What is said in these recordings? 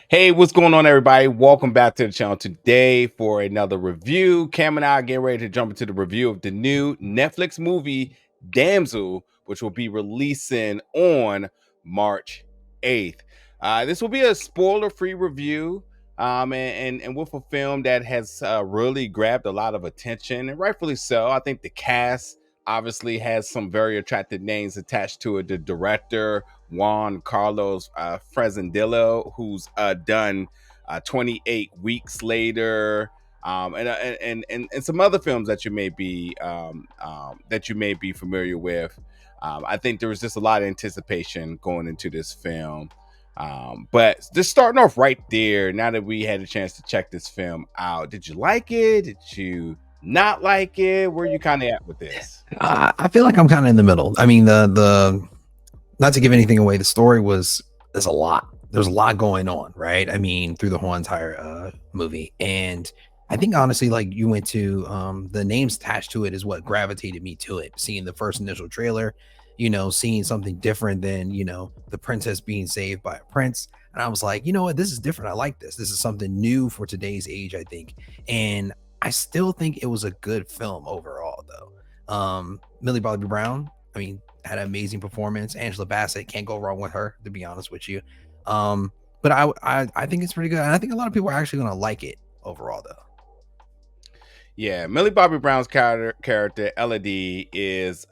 Hey, what's going on, everybody? Welcome back to the channel today for another review. Cam and I are getting ready to jump into the review of the new Netflix movie Damsel, which will be releasing on March 8th. This will be a spoiler-free review, and with a film that has really grabbed a lot of attention, and rightfully so. I think the cast obviously has some very attractive names attached to it. The director, Juan Carlos Fresnadillo, who's done 28 Weeks Later, and some other films that you may be familiar with. I think there was just a lot of anticipation going into this film. But just starting off right there, now that we had a chance to check this film out, did you like it? Did you not like it? Where are you kind of at with this? I feel like I'm kind of in the middle. I mean, the not to give anything away, the story there's a lot. There's a lot going on, right? I mean, through the whole entire movie, and I think honestly, like you went to the names attached to it is what gravitated me to it. Seeing the first initial trailer, seeing something different than the princess being saved by a prince, and I was like, you know what, this is different. I like this. This is something new for today's age, I think, and I still think it was a good film overall, though. Millie Bobby Brown, I mean, had an amazing performance. Angela Bassett, can't go wrong with her, to be honest with you. But I think it's pretty good, and I think a lot of people are actually gonna like it overall, though. Yeah, Millie Bobby Brown's character Elodie is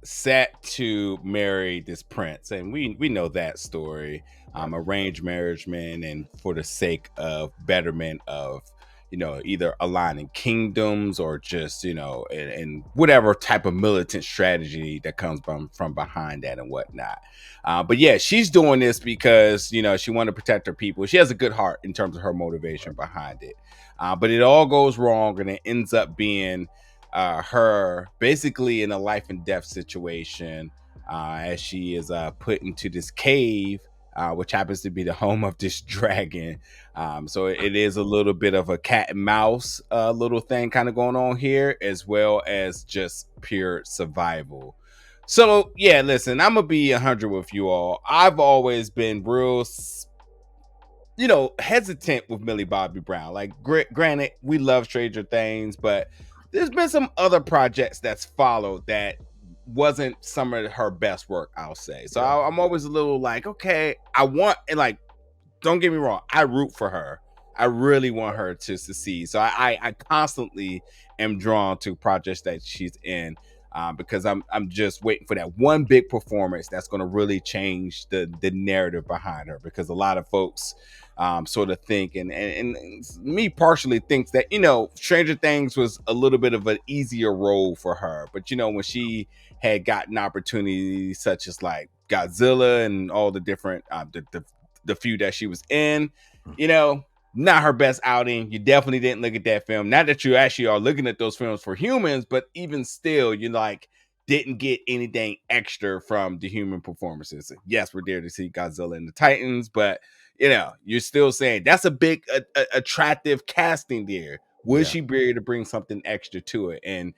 set to marry this prince, and we know that story. Arranged marriage, man, and for the sake of betterment of either aligning kingdoms or just and whatever type of militant strategy that comes from behind that and whatnot. But yeah, she's doing this because she wanted to protect her people. She has a good heart in terms of her motivation behind it. But it all goes wrong, and it ends up being her basically in a life and death situation as she is put into this cave, which happens to be the home of this dragon. So it is a little bit of a cat and mouse little thing kind of going on here, as well as just pure survival. So yeah, listen, I'm gonna be 100 with you all. I've always been real hesitant with Millie Bobby Brown. Like, granted, we love Stranger Things, but there's been some other projects that's followed that wasn't some of her best work, I'll say. So I'm always a little like, okay, don't get me wrong, I root for her. I really want her to succeed. So I constantly am drawn to projects that she's in. Because I'm just waiting for that one big performance that's going to really change the narrative behind her. Because a lot of folks sort of think, and me partially thinks that Stranger Things was a little bit of an easier role for her. But when she had gotten opportunities such as like Godzilla and all the different the few that she was in, not her best outing. You definitely didn't look at that film. Not that you actually are looking at those films for humans, but even still, you didn't get anything extra from the human performances. Yes, we're there to see Godzilla and the Titans, but you're still saying that's a big attractive casting there. Would she be able to bring something extra to it? And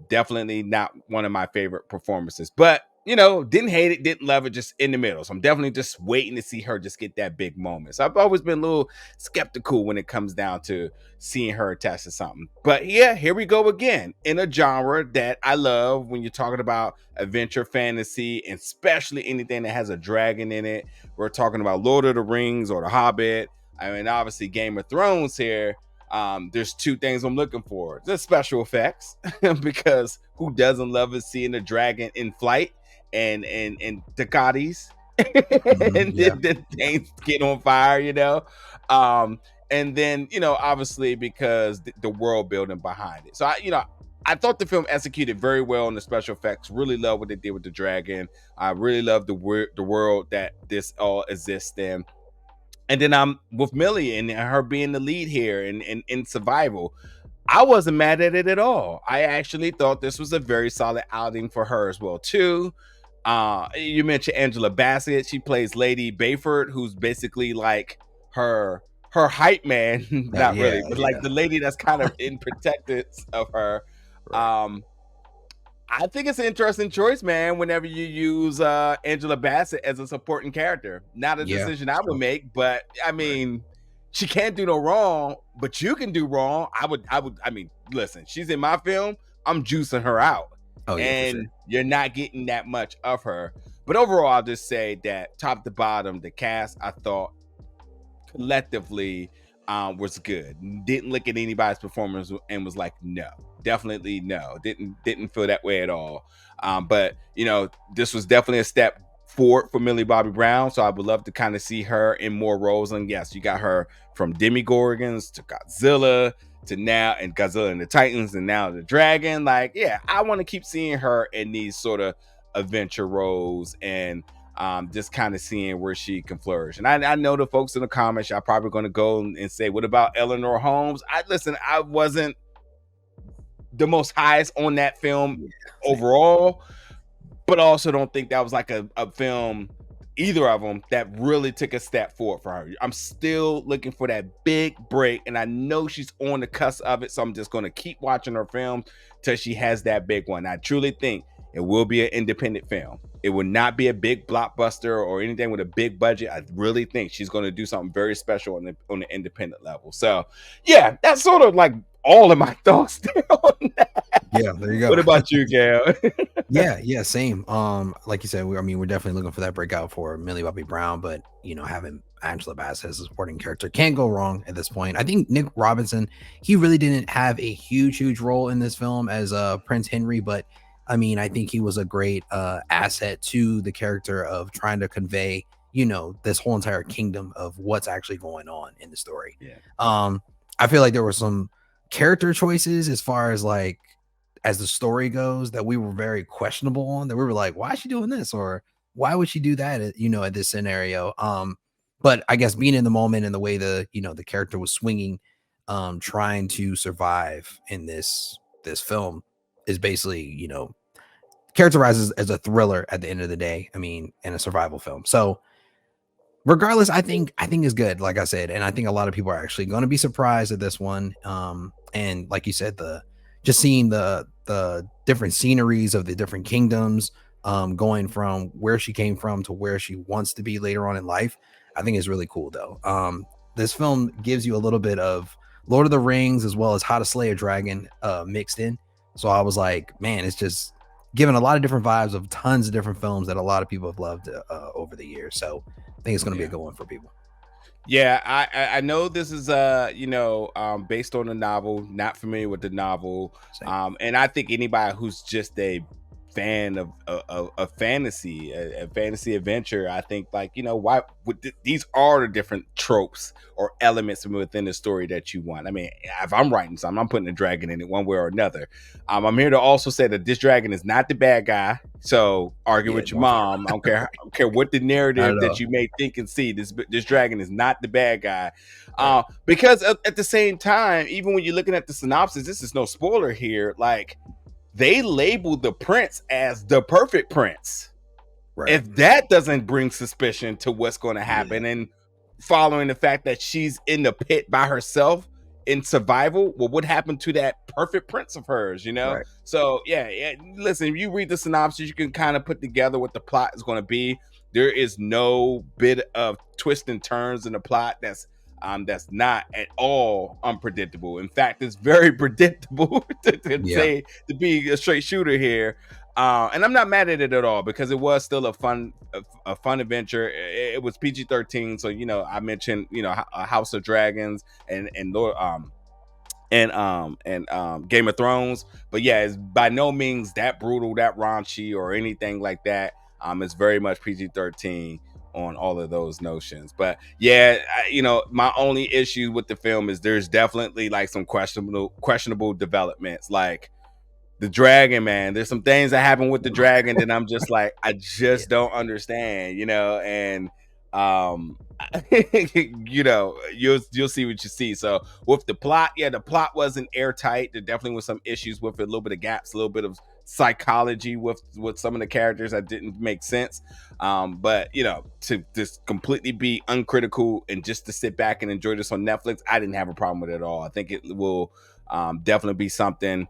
definitely not one of my favorite performances, but didn't hate it, didn't love it, just in the middle. So I'm definitely just waiting to see her just get that big moment. So I've always been a little skeptical when it comes down to seeing her attached to something. But yeah, here we go again in a genre that I love when you're talking about adventure fantasy, and especially anything that has a dragon in it. We're talking about Lord of the Rings or The Hobbit. I mean, obviously Game of Thrones here. There's two things I'm looking for. The special effects, because who doesn't love seeing a dragon in flight and Ducatis and then things get on fire, and then obviously because the world building behind it. So I thought the film executed very well on the special effects. Really love what they did with the dragon. I really love the world that this all exists in. And then I'm with Millie and her being the lead here in survival. I wasn't mad at it at all. I actually thought this was a very solid outing for her as well too. You mentioned Angela Bassett. She plays Lady Bayford, who's basically like her hype man. Not really, but like the lady that's kind of in protectance of her. I think it's an interesting choice, man. Whenever you use Angela Bassett as a supporting character, not a Yeah, decision I would true. make, but I Right. mean, she can't do no wrong, but you can do wrong. I mean, listen, she's in my film. I'm juicing her out, Oh yeah, for sure. and you're not getting that much of her. But overall, I'll just say that top to bottom, the cast I thought collectively was good. Didn't look at anybody's performance and was like, no, definitely no. Didn't feel that way at all. But you know, this was definitely a step forward for Millie Bobby Brown. So I would love to kind of see her in more roles. And yes, you got her from Demigorgons to Godzilla to now and Godzilla and the Titans and now the Dragon. Like, yeah, I want to keep seeing her in these sort of adventure roles and just kind of seeing where she can flourish. And I know the folks in the comments are probably going to go and say, what about Eleanor Holmes? I wasn't the most highest on that film Yeah, overall, but also don't think that was like a film, either of them, that really took a step forward for her. I'm still looking for that big break, and I know she's on the cusp of it, so I'm just going to keep watching her film till she has that big one. I truly think it will be an independent film. It will not be a big blockbuster or anything with a big budget. I really think she's going to do something very special on the independent level. So, yeah, that's sort of like all of my thoughts there on that. yeah, there you go. What about you, Gail? Yeah, same. Like you said, I mean, we're definitely looking for that breakout for Millie Bobby Brown, but you know, having Angela Bassett as a supporting character can't go wrong at this point. I think Nick Robinson, he really didn't have a huge role in this film as Prince Henry, but I mean, I think he was a great asset to the character of trying to convey, you know, this whole entire kingdom of what's actually going on in the story. Yeah. I feel like there were some character choices as far as like as the story goes that we were very questionable on, that we were like, why is she doing this, or why would she do that at, you know, at this scenario. But I guess being in the moment and the way the, you know, the character was swinging, trying to survive in this film is basically, you know, characterized as a thriller at the end of the day. I mean, in a survival film. So regardless, I think is good, like I said, and I think a lot of people are actually going to be surprised at this one. And like you said, the just seeing the different sceneries of the different kingdoms, going from where she came from to where she wants to be later on in life, I think is really cool though. This film gives you a little bit of Lord of the Rings as well as How to Slay a Dragon mixed in. So I was like, man, it's just given a lot of different vibes of tons of different films that a lot of people have loved over the years. So I think it's going to be a good one for people. Yeah, I know this is based on a novel. Not familiar with the novel, Same. and I think anybody who's just a fan of fantasy, a fantasy adventure, I think like why these are the different tropes or elements within the story that you want. I mean, if I'm writing something, I'm putting a dragon in it one way or another. I'm here to also say that this dragon is not the bad guy. So argue Yeah, with your no, mom. I don't care. I don't care what the not narrative at that all. you may think and see. This dragon is not the bad guy. Right. Because at the same time, even when you're looking at the synopsis, this is no spoiler here. Like they labeled the prince as the perfect prince. Right. If that doesn't bring suspicion to what's going to happen, Yeah. and following the fact that she's in the pit by herself in survival, well, what happened to that perfect prince of hers, Right. So yeah, listen, if you read the synopsis, you can kind of put together what the plot is going to be. There is no bit of twists and turns in the plot that's not at all unpredictable. In fact, it's very predictable Yeah. to be a straight shooter here. And I'm not mad at it at all because it was still a fun adventure. It was PG-13, so I mentioned a House of Dragons and Lord Game of Thrones, but yeah, it's by no means that brutal, that raunchy, or anything like that. It's very much PG-13 on all of those notions. But yeah, my only issue with the film is there's definitely like some questionable developments, like the dragon, man. There's some things that happen with the dragon that I'm just like, I just don't understand, and you'll see what you see. So with the plot, the plot wasn't airtight. There definitely was some issues with it, a little bit of gaps, a little bit of psychology with some of the characters that didn't make sense. But to just completely be uncritical and just to sit back and enjoy this on Netflix, I didn't have a problem with it at all. I think it will Definitely be something,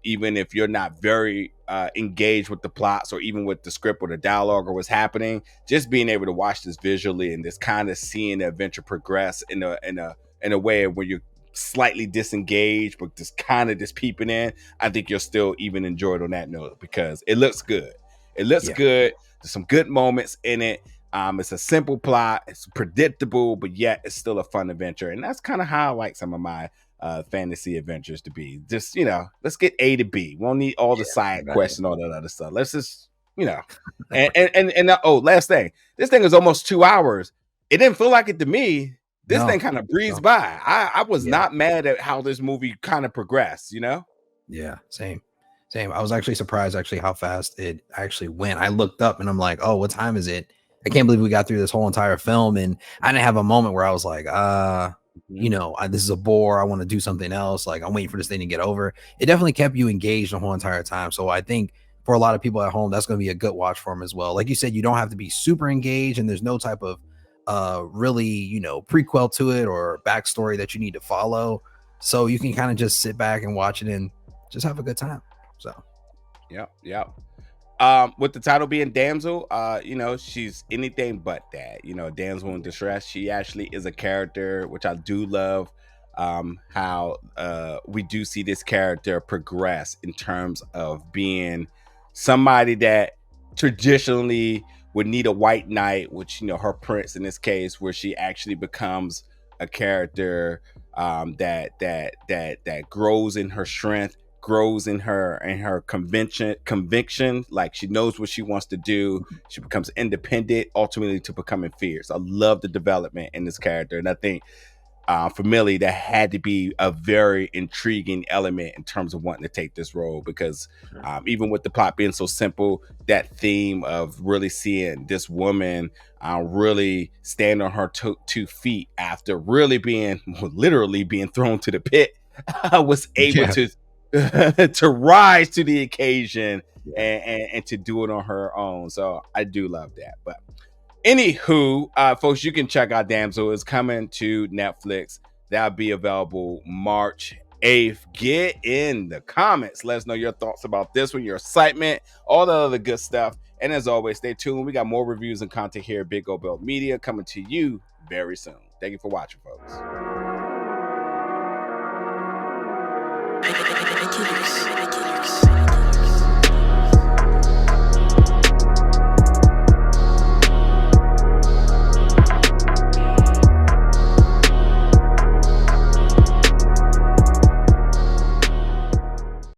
even if you're not very engaged with the plots or even with the script or the dialogue or what's happening, just being able to watch this visually and just kind of seeing the adventure progress in a way where you're slightly disengaged but just kind of just peeping in, I think you'll still even enjoy it on that note because it looks good. It looks good. There's some good moments in it. It's a simple plot. It's predictable, but yet it's still a fun adventure. And that's kind of how I like some of my fantasy adventures to be. Just, let's get A to B. We won't need all the side quests and all that other stuff. Let's just, last thing. This thing is almost 2 hours. It didn't feel like it to me. This thing kind of breezed by. I was not mad at how this movie kind of progressed, Yeah, same. I was actually surprised how fast it actually went. I looked up and I'm like, oh, what time is it? I can't believe we got through this whole entire film. And I didn't have a moment where I was like, this is a bore. I want to do something else. Like, I'm waiting for this thing to get over. It definitely kept you engaged the whole entire time. So I think for a lot of people at home, that's going to be a good watch for them as well. Like you said, you don't have to be super engaged and there's no type of really, prequel to it or backstory that you need to follow. So you can kind of just sit back and watch it and just have a good time. So, yeah. With the title being Damsel, she's anything but that. Damsel in distress. She actually is a character which I do love. How we do see this character progress in terms of being somebody that traditionally would need a white knight, which her prince in this case, where she actually becomes a character that grows in her strength, grows in her conviction. Like, she knows what she wants to do. She becomes independent, ultimately to becoming fierce. I love the development in this character, and I think for Millie, that had to be a very intriguing element in terms of wanting to take this role, because even with the plot being so simple, that theme of really seeing this woman really stand on her 2 feet after really literally being thrown to the pit, was able to to rise to the occasion and to do it on her own. So I do love that. But anywho, folks, you can check out Damsel. It's coming to Netflix. That'll be available March 8th. Get in the comments. Let us know your thoughts about this one, your excitement, all the other good stuff. And as always, stay tuned. We got more reviews and content here at Big Old Belt Media coming to you very soon. Thank you for watching, folks.